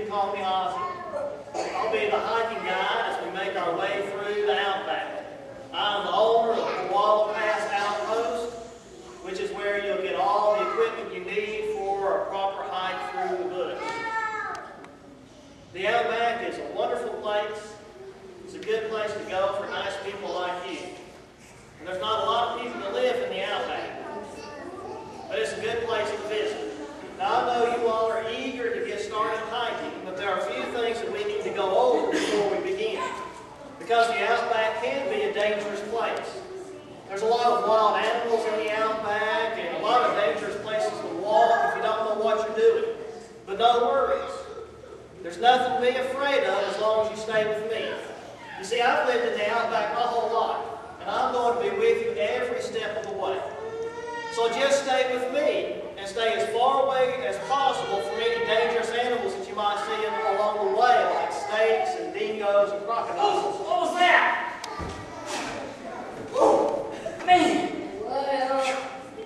call me Ozzy. I'll be the hiking guide as we make our way through the outback. I'm the owner of the Koala Pass Outpost, which is where you'll get all the equipment you need for a proper hike through the bush. The outback is a wonderful place. It's a good place to go for nice people like you. And there's not a lot of people that live in the outback, but it's a good place to visit. Now, I know you all are eager to get started hiking, but there are a few things that we need to go over before we begin, because the outback can be a dangerous place. There's a lot of wild animals in the outback and a lot of dangerous places to walk if you don't know what you're doing. But no worries. There's nothing to be afraid of as long as you stay with me. You see, I've lived in the outback my whole life, and I'm going to be with you every step of the way. So just stay with me and stay as far away as possible from any dangerous animals that you might see along the way, like snakes and dingoes and crocodiles. What was that? Oh, man.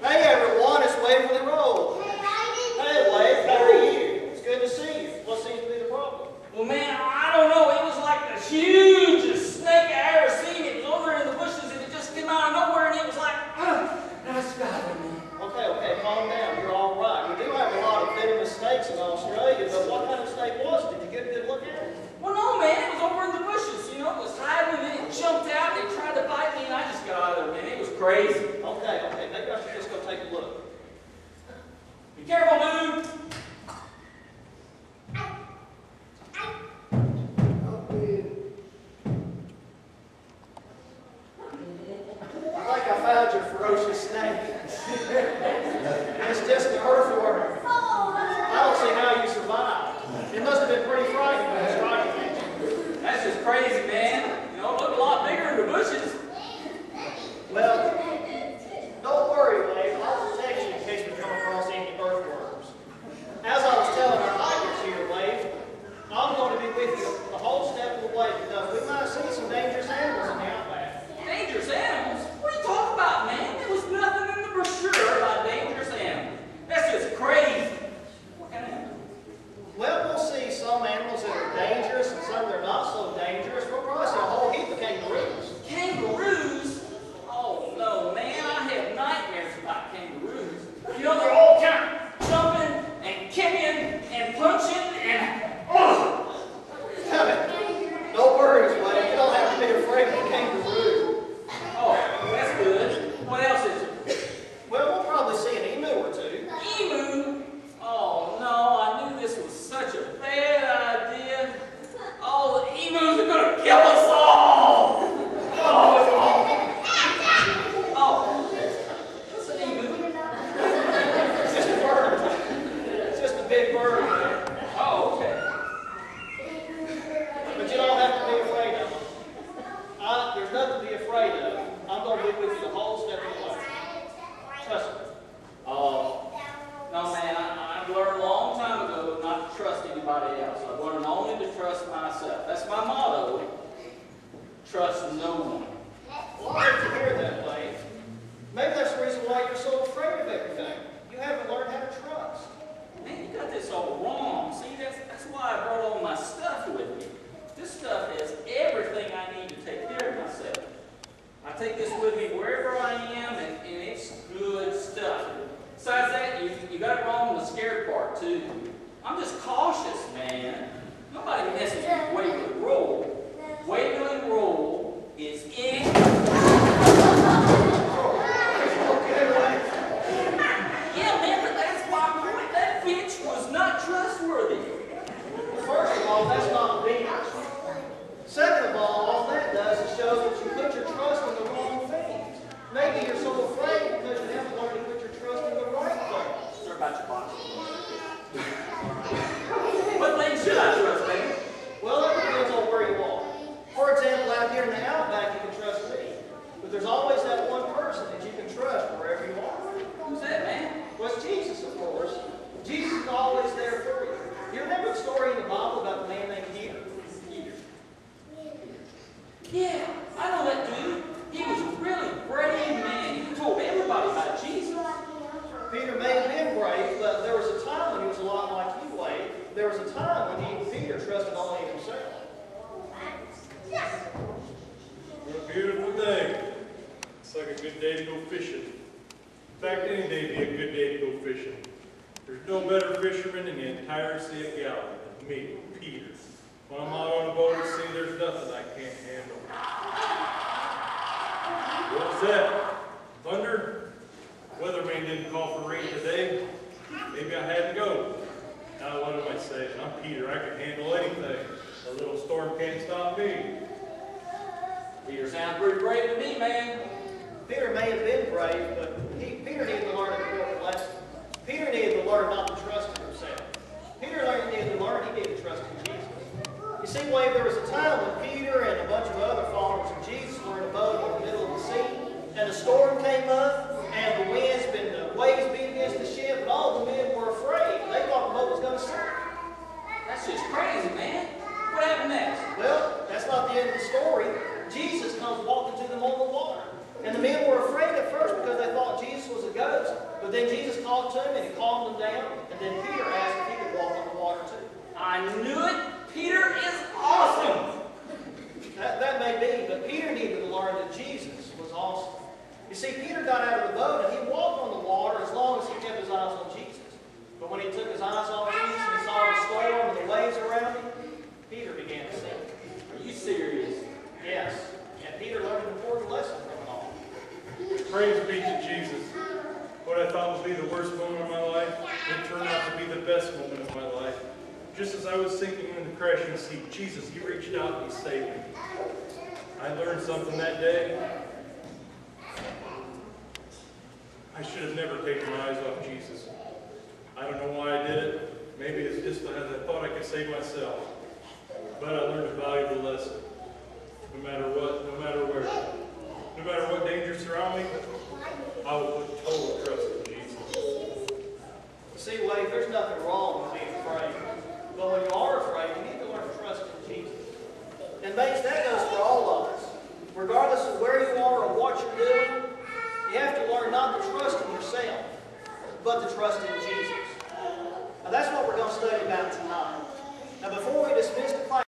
Hey everyone, it's Waverly Road. Hey Wade, how are you? It's good to see you. What seems to be the problem? Well, man, I don't know. It was like the hugest snake I ever seen. It was over in the bushes and it just came out of nowhere and it was like, nice guy, man. Okay, calm down. You're all right. We do have a lot of venomous snakes in Australia, but what kind of snake was it? Did you get a good look at it? Well, no, man. It was over in the bushes. You know, it was hiding and then it jumped out and it tried to bite me and I just got out of there, man. It was crazy. Okay. Maybe I should just go take a look. Be careful, dude. I think I found your ferocious snake. It's just an earthworm. I don't see how you survived. It must have been pretty frightening when it struck you. That's just crazy, man. You know, it looked a lot bigger in the bushes. Well, don't worry, Wade. I'll protect you in case we come across any earthworms. As I was telling our hikers here, Wade, I'm going to be with you the whole step of the way because we might see some dangerous animals in the outback. Dangerous animals? What are you talking about, man? There was nothing in the brochure about dangerous animals. That's just crazy. What kind of animals? Well, we'll see some animals that are dangerous and some that are not so dangerous. We'll probably see a whole heap of kangaroos. Kangaroos? Oh, no, man. I have nightmares about kangaroos. You know, they're all kind of jumping and kicking and punching and... Oh! No worries, Wade. You don't have to be afraid of a kangaroo. Oh, that's good. What else is it? Well, we'll probably see an emu or two. Emu? Oh, no. I knew this was such a bad idea. Oh, the emus are going to kill us all! Oh, what's an emu? It's just a bird. It's just a big bird, man. Oh, okay. But you don't have to be afraid of them. There's nothing to be afraid of. I'm going to be with you the whole step of the way. Trust me. Oh, no, man. I've learned a long time ago not to trust anybody else. I've learned only to trust myself. That's my motto. Trust no one. Well, I hate to hear that, Wade. Maybe that's the reason why you're so afraid of everything. You haven't learned how to trust. Man, you got this all wrong. See, that's why I brought all my stuff with me. This stuff has everything I need to take care of myself. I take this with me wherever I am, and it's good stuff. Besides that, you got it wrong on the scared part, too. I'm just cautious, man. Nobody messes with Waverly Roll. Waverly Roll is in... Yeah, man, but that's my point. That bitch was not trustworthy. First of all, that's not being. Second of all that does is show that you put your trust in the wrong things. Maybe you're so afraid because you haven't learned to put your trust in the right things. Sorry about your box. What things should I trust, baby? Well, it good day to go fishing. In fact, any day would be a good day to go fishing. There's no better fisherman in the entire Sea of Galilee than me, Peter. When I'm out on a boat at sea, there's nothing I can't handle. What was that? Thunder? Weatherman didn't call for rain today. Maybe I had to go. Now what am I saying? I'm Peter. I can handle anything. A little storm can't stop me. Peter sounds pretty brave to me, man. Peter may have been brave, but Peter needed to learn an important lesson. Peter needed to learn not to trust in himself. Peter needed to learn he needed to trust in Jesus. You see, Wade, there was a time when Peter and a bunch of other followers of Jesus were in a boat in the middle of the sea, and a storm came up, and the waves beat against the ship, and all the men were afraid. They thought the boat was going to sink. That's just crazy, man. What happened next? Well, that's not the end of the story. Jesus comes walking to them on the water. And the men were afraid at first because they thought Jesus was a ghost. But then Jesus called to them and he calmed them down. And then Peter asked if he could walk on the water too. I knew it. Peter is awesome. That may be, but Peter needed to learn that Jesus was awesome. You see, Peter got out of the boat and he walked on the water as long as he kept his eyes on Jesus. But when he took his eyes off Jesus and he saw the storm and the waves around him, Peter began to sink. Are you serious? Yes. And Peter learned an important lesson from it all. Praise be to Jesus. What I thought would be the worst moment of my life, it turned out to be the best moment of my life. Just as I was sinking in the crashing sea, Jesus, he reached out and he saved me. I learned something that day. I should have never taken my eyes off Jesus. I don't know why I did it. Maybe it's just because I thought I could save myself. But I learned a valuable lesson. No matter what, no matter where, no matter what dangers surround me, I will put total trust in Jesus. See, Wade, there's nothing wrong with being afraid. But when you are afraid, you need to learn to trust in Jesus. And mates, that goes for all of us. Regardless of where you are or what you're doing, you have to learn not to trust in yourself, but to trust in Jesus. Now that's what we're going to study about tonight. Now before we dismiss the class,